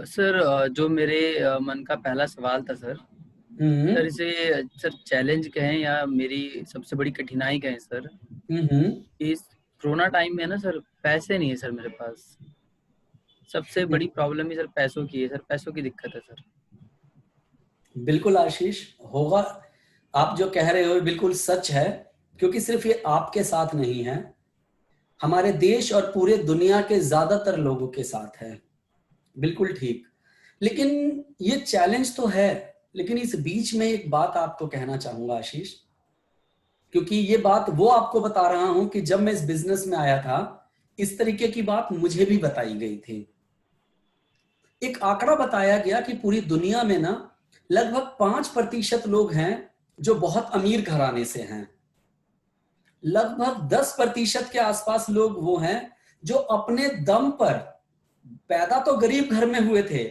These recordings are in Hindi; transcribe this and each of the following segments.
सर, जो मेरे मन का पहला सवाल था सर। हम्म। सर इसे सर चैलेंज कहें या मेरी सबसे बड़ी कठिनाई कहें सर। हम्म। इस कोरोना टाइम में ना सर, पैसे नहीं है सर मेरे पास। सबसे बड़ी प्रॉब्लम ही सर पैसों की है सर, पैसों की दिक्कत है सर। बिल्कुल आशीष, होगा। आप जो कह रहे हो बिल्कुल सच है, क्योंकि सिर्फ ये आपके साथ नहीं है, हमारे देश और पूरे दुनिया के ज्यादातर लोगों के साथ है। बिल्कुल ठीक। लेकिन ये चैलेंज तो है, लेकिन इस बीच में एक बात आपको कहना चाहूंगा आशीष, क्योंकि ये बात वो आपको बता रहा हूं कि जब मैं इस बिजनेस में आया था, इस तरीके की बात मुझे भी बताई गई थी। एक आंकड़ा बताया गया कि पूरी दुनिया में ना लगभग 5% लोग हैं जो बहुत अमीर घराने से हैं। लगभग 10% के आसपास लोग वो हैं जो अपने दम पर पैदा तो गरीब घर में हुए थे,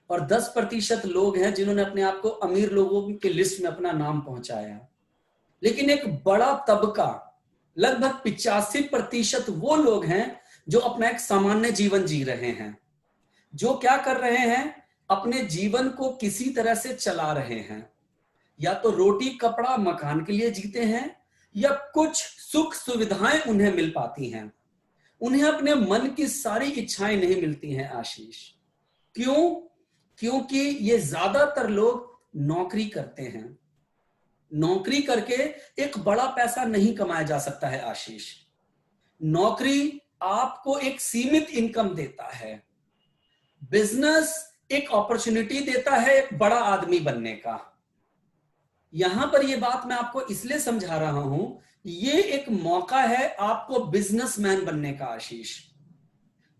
और 10% लोग हैं जिन्होंने अपने आप को अमीर लोगों की लिस्ट में अपना नाम पहुंचाया। लेकिन एक बड़ा तबका, लगभग 85% वो लोग हैं जो अपना एक सामान्य जीवन जी रहे हैं, जो क्या कर रहे हैं, अपने जीवन को किसी तरह से चला रहे हैं। या तो रोटी कपड़ा मकान के लिए जीते हैं, या कुछ सुख सुविधाएं उन्हें मिल पाती हैं। उन्हें अपने मन की सारी इच्छाएं नहीं मिलती हैं आशीष। क्यों? क्योंकि ये ज्यादातर लोग नौकरी करते हैं। नौकरी करके एक बड़ा पैसा नहीं कमाया जा सकता है आशीष। नौकरी आपको एक सीमित इनकम देता है। बिजनेस एक अपॉर्चुनिटी देता है एक बड़ा आदमी बनने का। यहां पर यह बात मैं आपको इसलिए समझा रहा हूं, ये एक मौका है आपको बिजनेसमैन बनने का आशीष।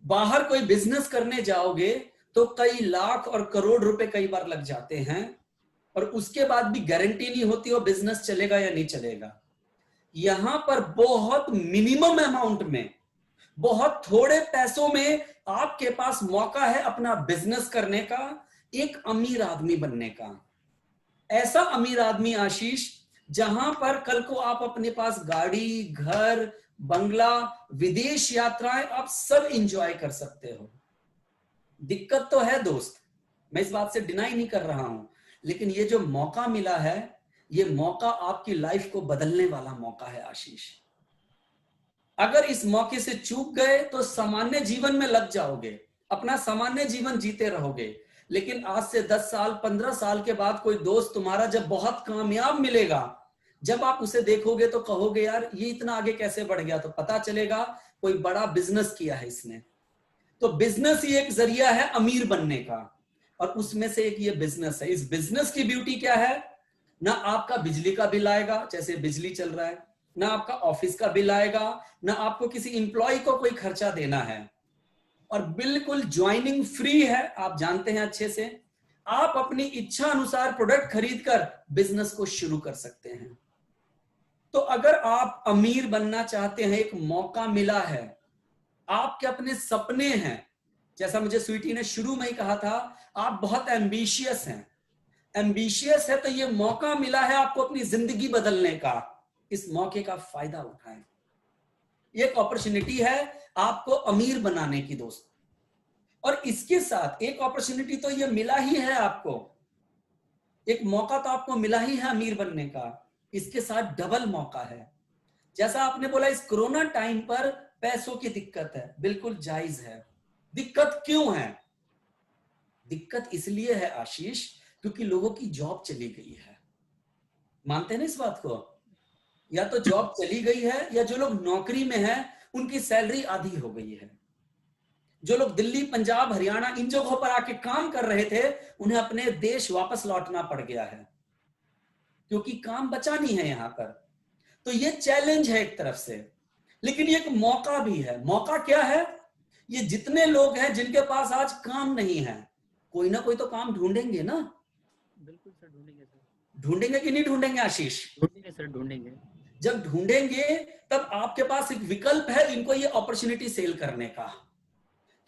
बाहर कोई बिजनेस करने जाओगे तो कई लाख और करोड़ रुपए कई बार लग जाते हैं, और उसके बाद भी गारंटी नहीं होती वो बिजनेस चलेगा या नहीं चलेगा। यहां पर बहुत मिनिमम अमाउंट में, बहुत थोड़े पैसों में आपके पास मौका है अपना बिजनेस करने का, एक अमीर आदमी बनने का। ऐसा अमीर आदमी आशीष जहां पर कल को आप अपने पास गाड़ी, घर, बंगला, विदेश यात्राएं आप सब इंजॉय कर सकते हो। दिक्कत तो है दोस्त, मैं इस बात से डिनाई नहीं कर रहा हूं, लेकिन ये जो मौका मिला है, ये मौका आपकी लाइफ को बदलने वाला मौका है आशीष। अगर इस मौके से चूक गए तो सामान्य जीवन में लग जाओगे, अपना सामान्य जीवन जीते रहोगे। लेकिन आज से 10 साल 15 साल के बाद कोई दोस्त तुम्हारा जब बहुत कामयाब मिलेगा, जब आप उसे देखोगे तो कहोगे यार ये इतना आगे कैसे बढ़ गया, तो पता चलेगा कोई बड़ा बिजनेस किया है इसने। तो बिजनेस ही एक जरिया है अमीर बनने का, और उसमें से एक ये बिजनेस है। इस बिजनेस की ब्यूटी क्या है, ना आपका बिजली का बिल आएगा, जैसे बिजली चल रहा है, ना आपका ऑफिस का बिल आएगा, ना आपको किसी इंप्लॉय को कोई खर्चा देना है, और बिल्कुल ज्वाइनिंग फ्री है। आप जानते हैं अच्छे से, आप अपनी इच्छा अनुसार प्रोडक्ट खरीदकर बिजनेस को शुरू कर सकते हैं। तो अगर आप अमीर बनना चाहते हैं, एक मौका मिला है, आपके अपने सपने हैं, जैसा मुझे स्वीटी ने शुरू में ही कहा था, आप बहुत एम्बिशियस हैं। एम्बिशियस है तो ये मौका मिला है आपको अपनी जिंदगी बदलने का। इस मौके का फायदा उठाएं। ये एक अपॉर्चुनिटी है आपको अमीर बनाने की दोस्त। और इसके साथ एक अपॉर्चुनिटी तो ये मिला ही है आपको, एक मौका तो आपको मिला ही है अमीर बनने का, इसके साथ डबल मौका है। जैसा आपने बोला इस कोरोना टाइम पर पैसों की दिक्कत है, बिल्कुल जायज है। दिक्कत क्यों है? दिक्कत इसलिए है आशीष क्योंकि लोगों की जॉब चली गई है। मानते हैं ना इस बात को? या तो जॉब चली गई है, या जो लोग नौकरी में हैं उनकी सैलरी आधी हो गई है। जो लोग दिल्ली, पंजाब, हरियाणा इन जगहों पर आके काम कर रहे थे, उन्हें अपने देश वापस लौटना पड़ गया है, क्योंकि काम बचा नहीं है यहां पर। तो ये चैलेंज है एक तरफ से, लेकिन ये एक मौका भी है। मौका क्या है? ये जितने लोग हैं जिनके पास आज काम नहीं है, कोई ना कोई तो काम ढूंढेंगे ना। बिल्कुल सर, ढूंढेंगे सर। ढूंढेंगे कि नहीं ढूंढेंगे आशीष? ढूंढेंगे सर, ढूंढेंगे। जब ढूंढेंगे तब आपके पास एक विकल्प है इनको ये अपॉर्चुनिटी सेल करने का,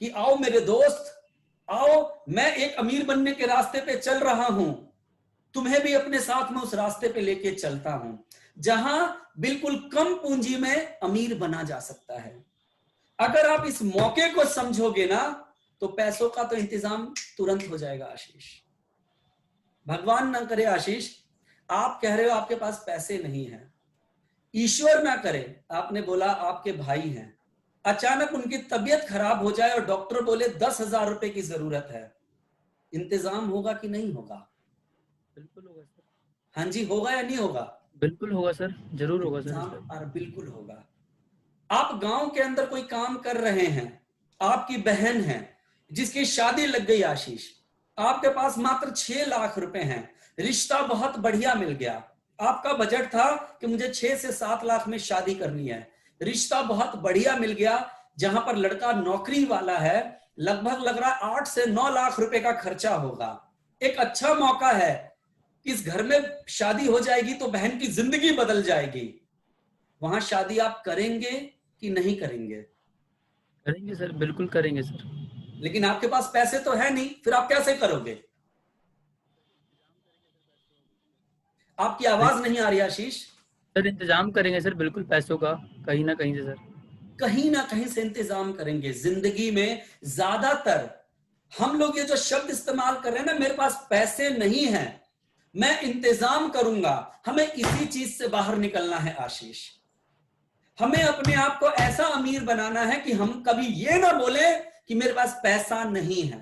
कि आओ मेरे दोस्त, आओ, मैं एक अमीर बनने के रास्ते पे चल रहा हूं, तुम्हें भी अपने साथ में उस रास्ते पे लेके चलता हूं, जहां बिल्कुल कम पूंजी में अमीर बना जा सकता है। अगर आप इस मौके को समझोगे ना, तो पैसों का तो इंतजाम तुरंत हो जाएगा आशीष। भगवान ना करे आशीष, आप कह रहे हो आपके पास पैसे नहीं हैं, ईश्वर ना करे, आपने बोला आपके भाई हैं, अचानक उनकी तबीयत खराब हो जाए और डॉक्टर बोले 10,000 रुपए की जरूरत है, इंतजाम होगा कि नहीं होगा? बिल्कुल होगा सर। हाँ जी, होगा या नहीं होगा? बिल्कुल होगा सर, जरूर होगा सर। इंतजाम और बिल्कुल होगा। आप गांव के अंदर कोई काम कर रहे हैं, आपकी बहन है जिसकी शादी लग गई आशीष, आपके पास मात्र 6 लाख रुपए हैं, रिश्ता बहुत बढ़िया मिल गया, आपका बजट था कि मुझे 6 से 7 लाख में शादी करनी है, रिश्ता बहुत बढ़िया मिल गया, जहां पर लड़का नौकरी वाला है, लगभग लग रहा 8 से 9 लाख रुपए का खर्चा होगा, एक अच्छा मौका है, इस घर में शादी हो जाएगी तो बहन की जिंदगी बदल जाएगी, वहां शादी आप करेंगे कि नहीं करेंगे? करेंगे सर, बिल्कुल करेंगे सर। लेकिन आपके पास पैसे तो है नहीं, फिर आप कैसे करोगे? आपकी आवाज नहीं आ रही आशीष। सर इंतजाम करेंगे सर, बिल्कुल पैसों का कहीं ना कहीं से सर। कहीं ना कहीं से इंतजाम करेंगे। जिंदगी में ज्यादातर हम लोग ये जो शब्द इस्तेमाल कर रहे हैं ना, मेरे पास पैसे नहीं है, मैं इंतजाम करूंगा, हमें इसी चीज से बाहर निकलना है आशीष। हमें अपने आप को ऐसा अमीर बनाना है कि हम कभी ये ना बोले कि मेरे पास पैसा नहीं है।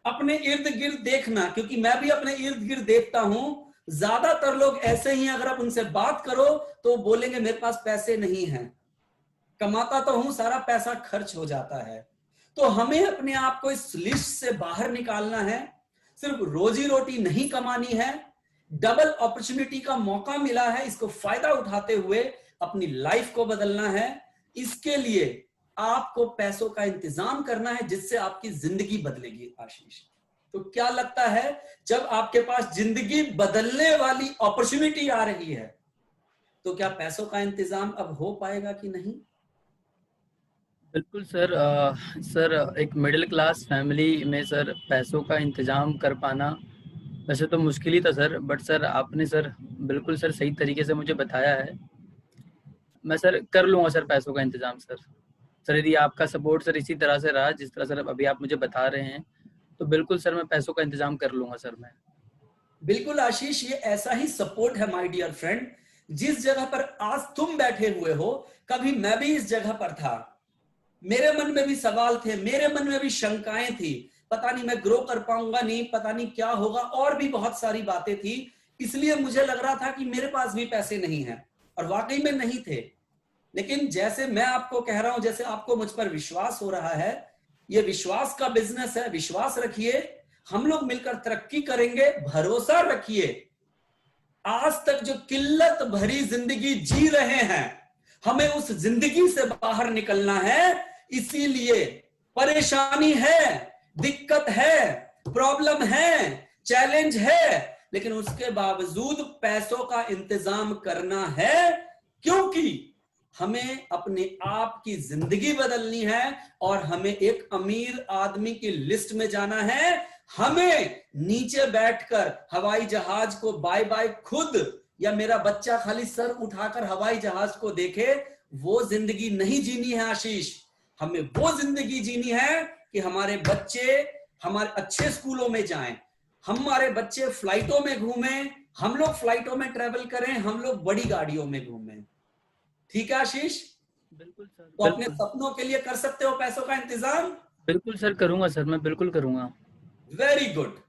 अपने इर्द गिर्द देखना, क्योंकि मैं भी अपने इर्द गिर्द देखता हूं, ज्यादातर लोग ऐसे ही, अगर आप उनसे बात करो तो बोलेंगे मेरे पास पैसे नहीं है, कमाता तो हूं, सारा पैसा खर्च हो जाता है। तो हमें अपने आप को इस लिस्ट से बाहर निकालना है। सिर्फ रोजी रोटी नहीं कमानी है, डबल अपॉर्चुनिटी का मौका मिला है, इसको फायदा उठाते हुए अपनी लाइफ को बदलना है। इसके लिए आपको पैसों का इंतजाम करना है, जिससे आपकी जिंदगी बदलेगी आशीष। तो क्या लगता है, जब आपके पास जिंदगी बदलने वाली अपॉर्चुनिटी आ रही है, तो क्या पैसों का इंतजाम अब हो पाएगा कि नहीं? बिल्कुल सर। सर एक मिडिल क्लास फैमिली में सर पैसों का इंतजाम कर पाना वैसे तो मुश्किल ही था सर, बट सर आपने सर बिल्कुल सर सही तरीके से मुझे बताया है। मैं सर कर लूंगा सर पैसों का इंतजाम सर। सर यदि आपका सपोर्ट सर इसी तरह से रहा जिस तरह सर अभी आप मुझे बता रहे हैं, तो बिल्कुल सर मैं पैसों का इंतजाम कर लूंगा सर मैं। बिल्कुल आशीष, ये ऐसा ही सपोर्ट है माय डियर फ्रेंड। जिस जगह पर आज तुम बैठे हुए हो, कभी मैं भी इस जगह पर था, मेरे मन में भी सवाल थे, मेरे मन में भी शंकाएं थी, पता नहीं मैं ग्रो कर पाऊंगा नहीं, पता नहीं क्या होगा, और भी बहुत सारी बातें थी। इसलिए मुझे लग रहा था कि मेरे पास भी पैसे नहीं है, और वाकई में नहीं थे। लेकिन जैसे मैं आपको कह रहा हूं, जैसे आपको मुझ पर विश्वास हो रहा है, ये विश्वास का बिजनेस है, विश्वास रखिए, हम लोग मिलकर तरक्की करेंगे, भरोसा रखिए। आज तक जो किल्लत भरी जिंदगी जी रहे हैं, हमें उस जिंदगी से बाहर निकलना है। इसीलिए परेशानी है, दिक्कत है, प्रॉब्लम है, चैलेंज है, लेकिन उसके बावजूद पैसों का इंतजाम करना है, क्योंकि हमें अपने आप की जिंदगी बदलनी है और हमें एक अमीर आदमी की लिस्ट में जाना है। हमें नीचे बैठकर हवाई जहाज को बाय बाय खुद, या मेरा बच्चा खाली सर उठाकर हवाई जहाज को देखे, वो जिंदगी नहीं जीनी है आशीष। हमें वो जिंदगी जीनी है कि हमारे बच्चे हमारे अच्छे स्कूलों में जाएं, हमारे बच्चे फ्लाइटों में घूमें, हम लोग फ्लाइटों में ट्रेवल करें, हम लोग बड़ी गाड़ियों में घूमें। ठीक है आशीष? बिल्कुल सर, तो अपने बिल्कुल। सपनों के लिए कर सकते हो पैसों का इंतजाम? बिल्कुल सर करूंगा सर, मैं बिल्कुल करूंगा। Very good.